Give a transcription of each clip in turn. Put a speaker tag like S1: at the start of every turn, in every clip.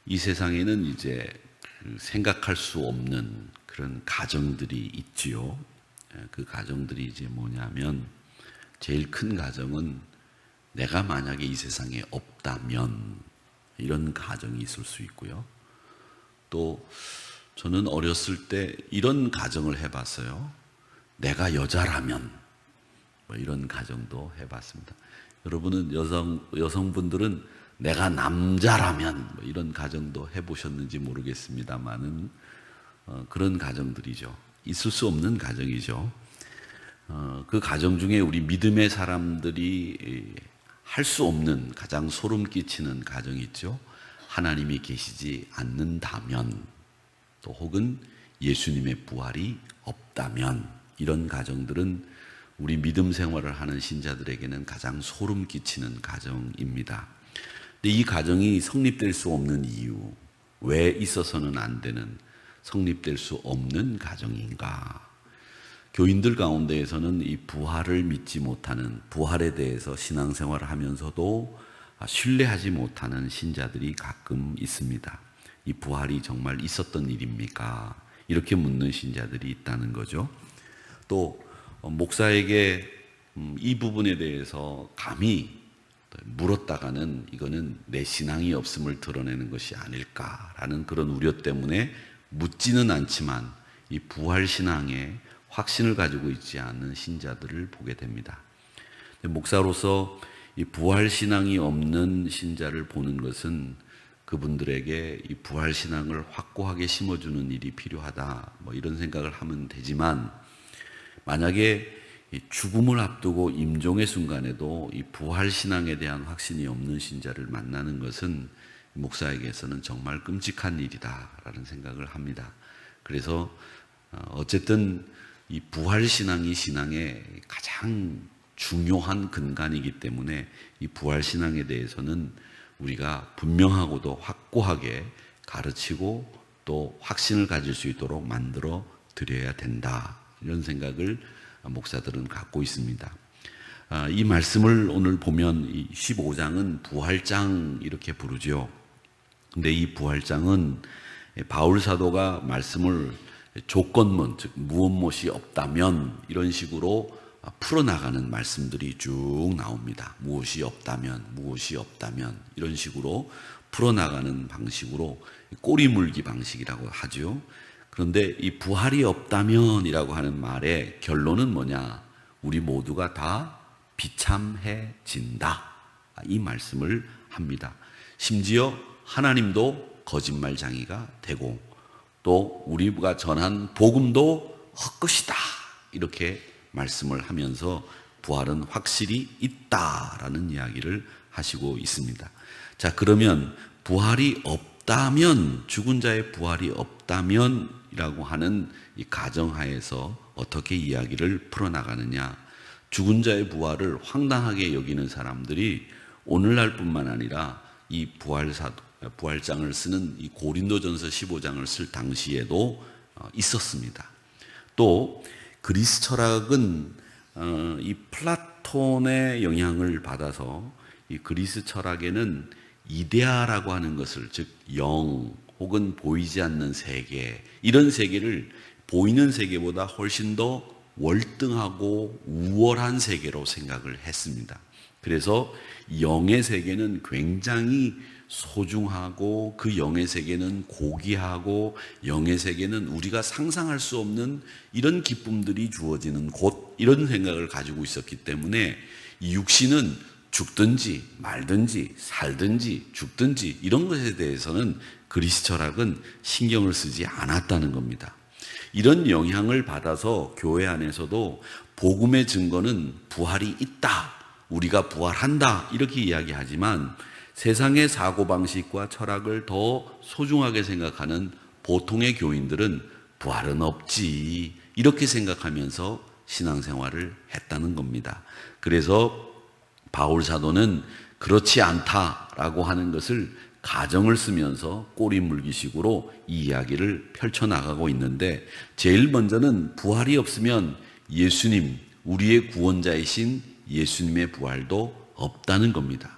S1: 이 세상에는 이제 생각할 수 없는 그런 가정들이 있지요. 그 가정들이 이제 뭐냐면 제일 큰 가정은 내가 만약에 이 세상에 없다면 이런 가정이 있을 수 있고요. 또 저는 어렸을 때 이런 가정을 해봤어요. 내가 여자라면 뭐 이런 가정도 해봤습니다. 여러분은 여성분들은 내가 남자라면 뭐 이런 가정도 해보셨는지 모르겠습니다만은 그런 가정들이죠. 있을 수 없는 가정이죠. 그 가정 중에 우리 믿음의 사람들이 할 수 없는 가장 소름 끼치는 가정이 있죠. 하나님이 계시지 않는다면, 또 혹은 예수님의 부활이 없다면, 이런 가정들은 우리 믿음 생활을 하는 신자들에게는 가장 소름 끼치는 가정입니다. 근데 이 가정이 성립될 수 없는 이유, 왜 있어서는 안 되는, 성립될 수 없는 가정인가? 교인들 가운데에서는 이 부활을 믿지 못하는, 부활에 대해서 신앙생활을 하면서도 신뢰하지 못하는 신자들이 가끔 있습니다. 이 부활이 정말 있었던 일입니까? 이렇게 묻는 신자들이 있다는 거죠. 또 목사에게 이 부분에 대해서 감히 물었다가는 이거는 내 신앙이 없음을 드러내는 것이 아닐까라는 그런 우려 때문에 묻지는 않지만 이 부활 신앙에 확신을 가지고 있지 않은 신자들을 보게 됩니다. 목사로서 이 부활 신앙이 없는 신자를 보는 것은 그분들에게 이 부활 신앙을 확고하게 심어주는 일이 필요하다, 뭐 이런 생각을 하면 되지만, 만약에 죽음을 앞두고 임종의 순간에도 이 부활 신앙에 대한 확신이 없는 신자를 만나는 것은 목사에게서는 정말 끔찍한 일이다라는 생각을 합니다. 그래서 어쨌든 이 부활 신앙이 신앙의 가장 중요한 근간이기 때문에 이 부활 신앙에 대해서는 우리가 분명하고도 확고하게 가르치고 또 확신을 가질 수 있도록 만들어 드려야 된다, 이런 생각을 목사들은 갖고 있습니다. 이 말씀을 오늘 보면 이 15장은 부활장 이렇게 부르죠. 근데 이 부활장은 바울 사도가 말씀을 조건문, 즉 무엇이 없다면 이런 식으로 풀어나가는 말씀들이 쭉 나옵니다. 무엇이 없다면, 무엇이 없다면 이런 식으로 풀어나가는 방식으로 꼬리 물기 방식이라고 하죠. 그런데 이 부활이 없다면이라고 하는 말의 결론은 뭐냐? 우리 모두가 다 비참해진다, 이 말씀을 합니다. 심지어 하나님도 거짓말장이가 되고 또 우리가 전한 복음도 헛것이다, 이렇게 말씀을 하면서 부활은 확실히 있다라는 이야기를 하시고 있습니다. 자, 그러면 부활이 없다면, 죽은 자의 부활이 없다면 이라고 하는 이 가정하에서 어떻게 이야기를 풀어나가느냐? 죽은 자의 부활을 황당하게 여기는 사람들이 오늘날 뿐만 아니라 이 부활장을 쓰는 이 고린도전서 15장을 쓸 당시에도 있었습니다. 또 그리스 철학은 이 플라톤의 영향을 받아서 이 그리스 철학에는 이데아라고 하는 것을, 즉 영 혹은 보이지 않는 세계, 이런 세계를 보이는 세계보다 훨씬 더 월등하고 우월한 세계로 생각을 했습니다. 그래서 영의 세계는 굉장히 소중하고 그 영의 세계는 고귀하고 영의 세계는 우리가 상상할 수 없는 이런 기쁨들이 주어지는 곳, 이런 생각을 가지고 있었기 때문에 이 육신은 죽든지 말든지 살든지 죽든지 이런 것에 대해서는 그리스 철학은 신경을 쓰지 않았다는 겁니다. 이런 영향을 받아서 교회 안에서도 복음의 증거는 부활이 있다, 우리가 부활한다, 이렇게 이야기하지만 세상의 사고방식과 철학을 더 소중하게 생각하는 보통의 교인들은 부활은 없지, 이렇게 생각하면서 신앙생활을 했다는 겁니다. 그래서 바울 사도는 그렇지 않다라고 하는 것을 가정을 쓰면서 꼬리 물기식으로 이 이야기를 펼쳐나가고 있는데, 제일 먼저는 부활이 없으면 예수님, 우리의 구원자이신 예수님의 부활도 없다는 겁니다.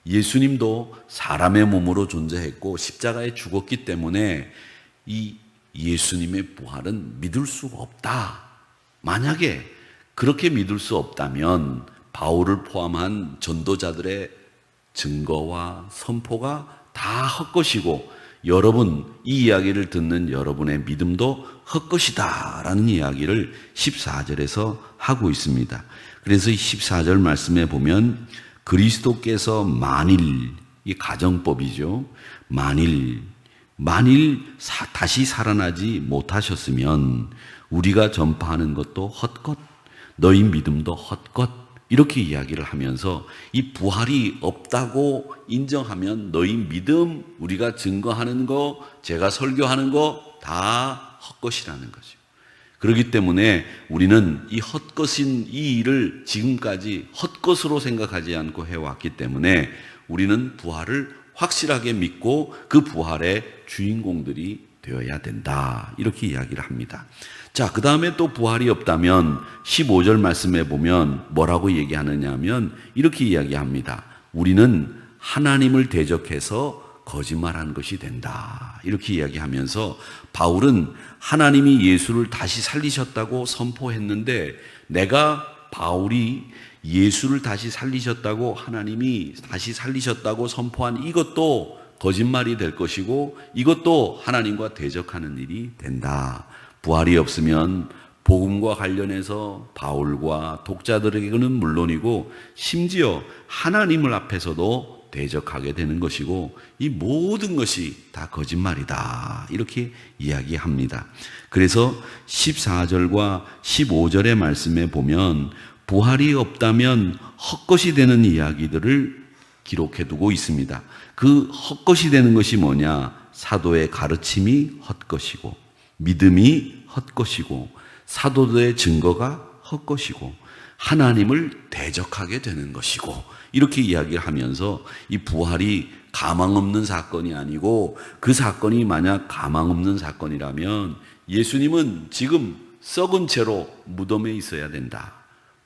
S1: 예수님도 사람의 몸으로 존재했고 십자가에 죽었기 때문에 이 예수님의 부활은 믿을 수가 없다. 만약에 그렇게 믿을 수 없다면 바울을 포함한 전도자들의 증거와 선포가 다 헛것이고 여러분, 이 이야기를 듣는 여러분의 믿음도 헛것이다 라는 이야기를 14절에서 하고 있습니다. 그래서 이 14절 말씀에 보면 그리스도께서 만일, 이 가정법이죠. 만일 다시 살아나지 못하셨으면 우리가 전파하는 것도 헛것, 너희 믿음도 헛것, 이렇게 이야기를 하면서 이 부활이 없다고 인정하면 너희 믿음, 우리가 증거하는 거, 제가 설교하는 거 다 헛것이라는 거죠. 그렇기 때문에 우리는 이 헛것인 이 일을 지금까지 헛것으로 생각하지 않고 해왔기 때문에 우리는 부활을 확실하게 믿고 그 부활의 주인공들이 되어야 된다. 이렇게 이야기를 합니다. 자, 그 다음에 또 부활이 없다면 15절 말씀에 보면 뭐라고 얘기하느냐 하면 이렇게 이야기합니다. 우리는 하나님을 대적해서 거짓말한 것이 된다. 이렇게 이야기하면서 바울은 하나님이 예수를 다시 살리셨다고 선포했는데 내가 바울이 예수를 다시 살리셨다고 하나님이 다시 살리셨다고 선포한 이것도 거짓말이 될 것이고 이것도 하나님과 대적하는 일이 된다. 부활이 없으면 복음과 관련해서 바울과 독자들에게는 물론이고 심지어 하나님을 앞에서도 대적하게 되는 것이고 이 모든 것이 다 거짓말이다. 이렇게 이야기합니다. 그래서 14절과 15절의 말씀에 보면 부활이 없다면 헛것이 되는 이야기들을 기록해 두고 있습니다. 그 헛것이 되는 것이 뭐냐? 사도의 가르침이 헛것이고 믿음이 헛것이고 사도들의 증거가 헛것이고 하나님을 대적하게 되는 것이고 이렇게 이야기를 하면서 이 부활이 가망 없는 사건이 아니고 그 사건이 만약 가망 없는 사건이라면 예수님은 지금 썩은 채로 무덤에 있어야 된다.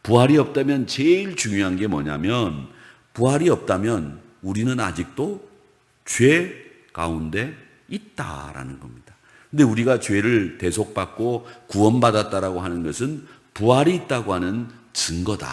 S1: 부활이 없다면 제일 중요한 게 뭐냐면 부활이 없다면 우리는 아직도 죄 가운데 있다라는 겁니다. 근데 우리가 죄를 대속받고 구원받았다라고 하는 것은 부활이 있다고 하는 증거다.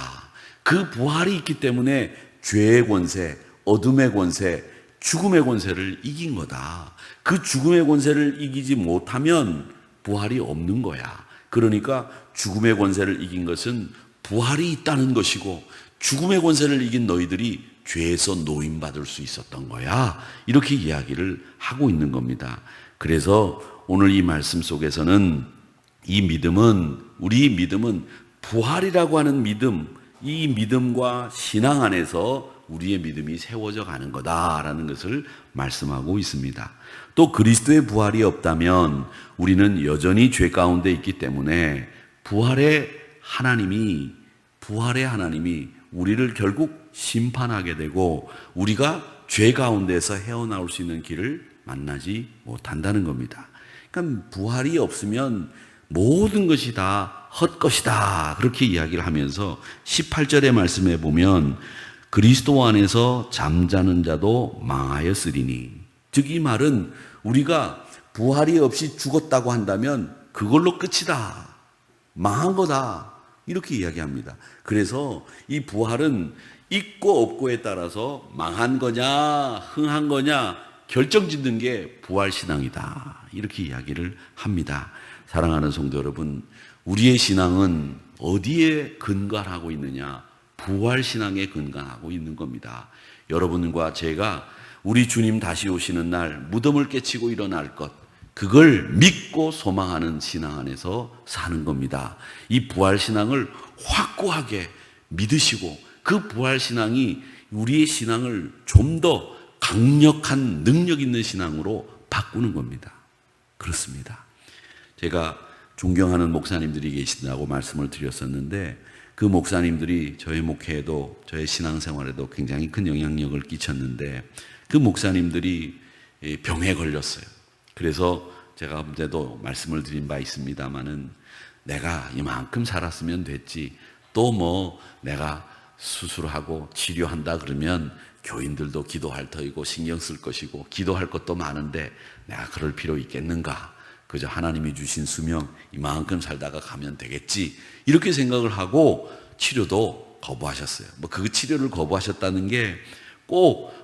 S1: 그 부활이 있기 때문에 죄의 권세, 어둠의 권세, 죽음의 권세를 이긴 거다. 그 죽음의 권세를 이기지 못하면 부활이 없는 거야. 그러니까 죽음의 권세를 이긴 것은 부활이 있다는 것이고 죽음의 권세를 이긴 너희들이 죄에서 노임받을 수 있었던 거야. 이렇게 이야기를 하고 있는 겁니다. 그래서 오늘 이 말씀 속에서는 우리 믿음은 부활이라고 하는 믿음, 이 믿음과 신앙 안에서 우리의 믿음이 세워져 가는 거다라는 것을 말씀하고 있습니다. 또 그리스도의 부활이 없다면 우리는 여전히 죄 가운데 있기 때문에 부활의 하나님이 우리를 결국 심판하게 되고 우리가 죄 가운데서 헤어나올 수 있는 길을 만나지 못한다는 겁니다. 그러니까 부활이 없으면 모든 것이 다 헛것이다. 그렇게 이야기를 하면서 18절의 말씀에 보면 그리스도 안에서 잠자는 자도 망하였으리니, 즉 이 말은 우리가 부활이 없이 죽었다고 한다면 그걸로 끝이다. 망한 거다. 이렇게 이야기합니다. 그래서 이 부활은 있고 없고에 따라서 망한 거냐 흥한 거냐 결정짓는 게 부활신앙이다. 이렇게 이야기를 합니다. 사랑하는 성도 여러분, 우리의 신앙은 어디에 근간하고 있느냐? 부활신앙에 근간하고 있는 겁니다. 여러분과 제가 우리 주님 다시 오시는 날 무덤을 깨치고 일어날 것, 그걸 믿고 소망하는 신앙 안에서 사는 겁니다. 이 부활신앙을 확고하게 믿으시고 그 부활신앙이 우리의 신앙을 좀 더 강력한 능력 있는 신앙으로 바꾸는 겁니다. 그렇습니다. 제가 존경하는 목사님들이 계신다고 말씀을 드렸었는데 그 목사님들이 저의 목회에도 저의 신앙생활에도 굉장히 큰 영향력을 끼쳤는데 그 목사님들이 병에 걸렸어요. 그래서 제가 그때도 말씀을 드린 바 있습니다마는 내가 이만큼 살았으면 됐지 또 뭐 내가 수술하고 치료한다 그러면 교인들도 기도할 터이고 신경 쓸 것이고 기도할 것도 많은데 내가 그럴 필요 있겠는가? 그저 하나님이 주신 수명 이만큼 살다가 가면 되겠지, 이렇게 생각을 하고 치료도 거부하셨어요. 그 치료를 거부하셨다는 게 꼭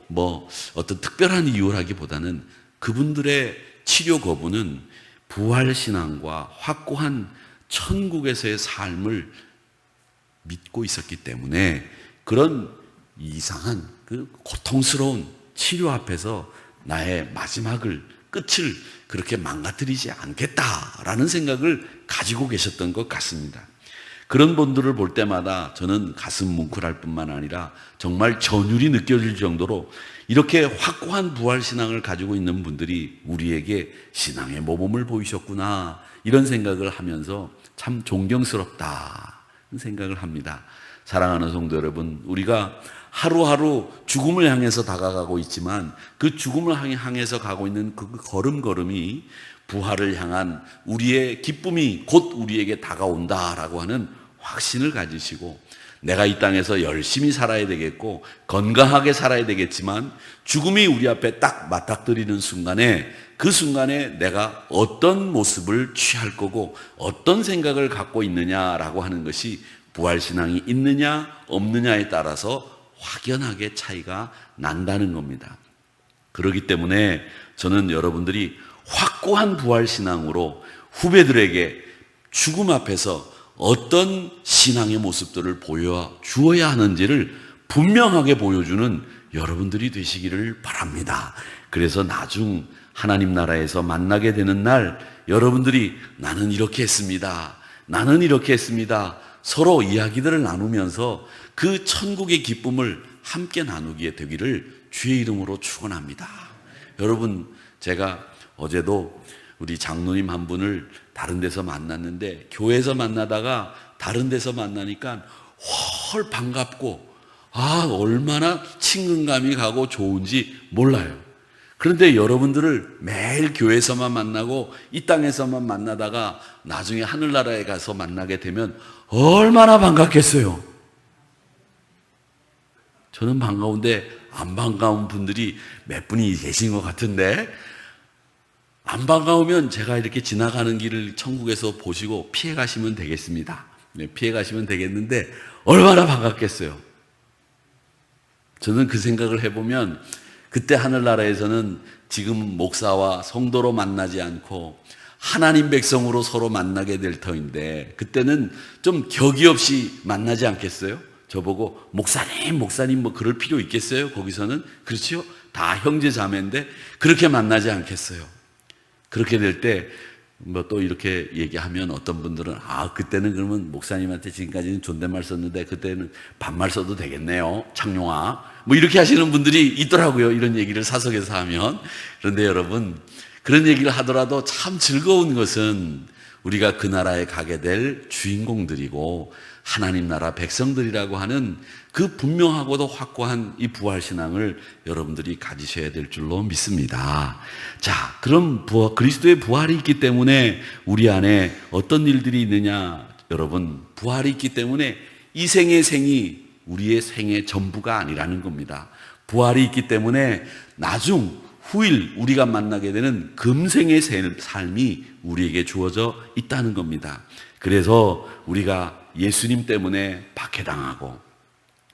S1: 어떤 특별한 이유라기보다는 그분들의 치료 거부는 부활신앙과 확고한 천국에서의 삶을 믿고 있었기 때문에 그런 이상한 고통스러운 치료 앞에서 나의 마지막을, 끝을 그렇게 망가뜨리지 않겠다라는 생각을 가지고 계셨던 것 같습니다. 그런 분들을 볼 때마다 저는 가슴 뭉클할 뿐만 아니라 정말 전율이 느껴질 정도로 이렇게 확고한 부활신앙을 가지고 있는 분들이 우리에게 신앙의 모범을 보이셨구나, 이런 생각을 하면서 참 존경스럽다 생각을 합니다. 사랑하는 성도 여러분, 우리가 하루하루 죽음을 향해서 다가가고 있지만 그 죽음을 향해서 가고 있는 그 걸음걸음이 부활을 향한 우리의 기쁨이 곧 우리에게 다가온다라고 하는 확신을 가지시고, 내가 이 땅에서 열심히 살아야 되겠고 건강하게 살아야 되겠지만 죽음이 우리 앞에 딱 맞닥뜨리는 순간에, 그 순간에 내가 어떤 모습을 취할 거고 어떤 생각을 갖고 있느냐라고 하는 것이 부활신앙이 있느냐 없느냐에 따라서 확연하게 차이가 난다는 겁니다. 그렇기 때문에 저는 여러분들이 확고한 부활신앙으로 후배들에게 죽음 앞에서 어떤 신앙의 모습들을 보여주어야 하는지를 분명하게 보여주는 여러분들이 되시기를 바랍니다. 그래서 나중 하나님 나라에서 만나게 되는 날 여러분들이 나는 이렇게 했습니다, 나는 이렇게 했습니다, 서로 이야기들을 나누면서 그 천국의 기쁨을 함께 나누게 되기를 주의 이름으로 축원합니다. 여러분, 제가 어제도 우리 장로님 한 분을 다른 데서 만났는데 교회에서 만나다가 다른 데서 만나니까 헐 반갑고 얼마나 친근감이 가고 좋은지 몰라요. 그런데 여러분들을 매일 교회에서만 만나고 이 땅에서만 만나다가 나중에 하늘나라에 가서 만나게 되면 얼마나 반갑겠어요. 저는 반가운데 안 반가운 분들이 몇 분이 계신 것 같은데, 안 반가우면 제가 이렇게 지나가는 길을 천국에서 보시고 피해 가시면 되겠습니다. 피해 가시면 되겠는데 얼마나 반갑겠어요. 저는 그 생각을 해보면 그때 하늘나라에서는 지금 목사와 성도로 만나지 않고 하나님 백성으로 서로 만나게 될 터인데, 그때는 좀 격이 없이 만나지 않겠어요? 저보고 목사님 그럴 필요 있겠어요? 거기서는 그렇죠? 다 형제 자매인데 그렇게 만나지 않겠어요? 그렇게 될 때 또 이렇게 얘기하면 어떤 분들은 그때는 그러면 목사님한테 지금까지는 존댓말 썼는데 그때는 반말 써도 되겠네요, 창룡아, 이렇게 하시는 분들이 있더라고요. 이런 얘기를 사석에서 하면. 그런데 여러분, 그런 얘기를 하더라도 참 즐거운 것은 우리가 그 나라에 가게 될 주인공들이고 하나님 나라 백성들이라고 하는 그 분명하고도 확고한 이 부활신앙을 여러분들이 가지셔야 될 줄로 믿습니다. 자, 그럼 그리스도의 부활이 있기 때문에 우리 안에 어떤 일들이 있느냐? 여러분, 부활이 있기 때문에 이 생의 생이 우리의 생의 전부가 아니라는 겁니다. 부활이 있기 때문에 후일 우리가 만나게 되는 금생의 삶이 우리에게 주어져 있다는 겁니다. 그래서 우리가 예수님 때문에 박해당하고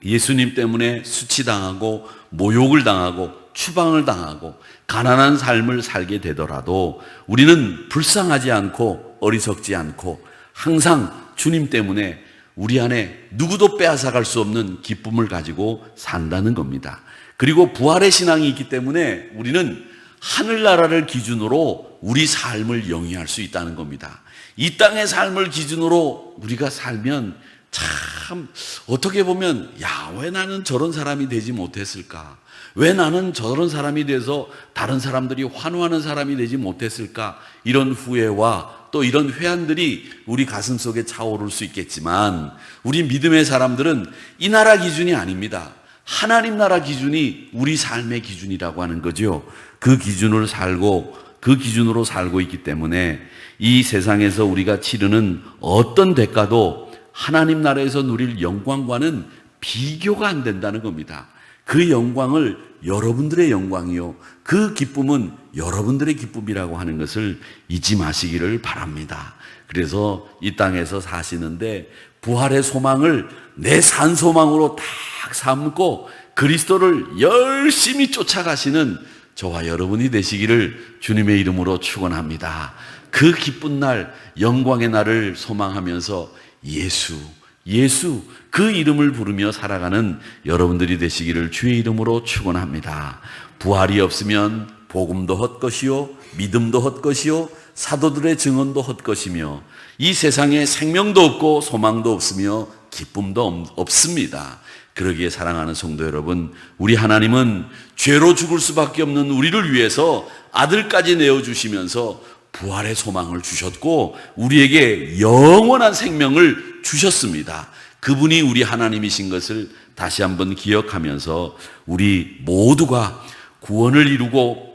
S1: 예수님 때문에 수치당하고 모욕을 당하고 추방을 당하고 가난한 삶을 살게 되더라도 우리는 불쌍하지 않고 어리석지 않고 항상 주님 때문에 우리 안에 누구도 빼앗아갈 수 없는 기쁨을 가지고 산다는 겁니다. 그리고 부활의 신앙이 있기 때문에 우리는 하늘나라를 기준으로 우리 삶을 영위할 수 있다는 겁니다. 이 땅의 삶을 기준으로 우리가 살면 참 어떻게 보면 왜 나는 저런 사람이 되지 못했을까? 왜 나는 저런 사람이 돼서 다른 사람들이 환호하는 사람이 되지 못했을까? 이런 후회와 또 이런 회한들이 우리 가슴 속에 차오를 수 있겠지만 우리 믿음의 사람들은 이 나라 기준이 아닙니다. 하나님 나라 기준이 우리 삶의 기준이라고 하는 거죠. 그 기준으로 살고 있기 때문에 이 세상에서 우리가 치르는 어떤 대가도 하나님 나라에서 누릴 영광과는 비교가 안 된다는 겁니다. 그 영광을 여러분들의 영광이요, 그 기쁨은 여러분들의 기쁨이라고 하는 것을 잊지 마시기를 바랍니다. 그래서 이 땅에서 사시는데 부활의 소망을 내 산 소망으로 딱 삼고 그리스도를 열심히 쫓아가시는 저와 여러분이 되시기를 주님의 이름으로 축원합니다. 그 기쁜 날, 영광의 날을 소망하면서 예수 그 이름을 부르며 살아가는 여러분들이 되시기를 주의 이름으로 축원합니다. 부활이 없으면 복음도 헛것이요, 믿음도 헛것이요, 사도들의 증언도 헛것이며 이 세상에 생명도 없고 소망도 없으며 기쁨도 없습니다. 그러기에 사랑하는 성도 여러분, 우리 하나님은 죄로 죽을 수밖에 없는 우리를 위해서 아들까지 내어주시면서 부활의 소망을 주셨고 우리에게 영원한 생명을 주셨습니다. 그분이 우리 하나님이신 것을 다시 한번 기억하면서 우리 모두가 구원을 이루고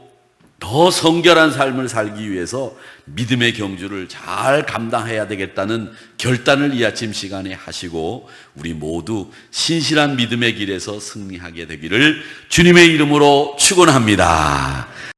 S1: 더 성결한 삶을 살기 위해서 믿음의 경주를 잘 감당해야 되겠다는 결단을 이 아침 시간에 하시고 우리 모두 신실한 믿음의 길에서 승리하게 되기를 주님의 이름으로 축원합니다.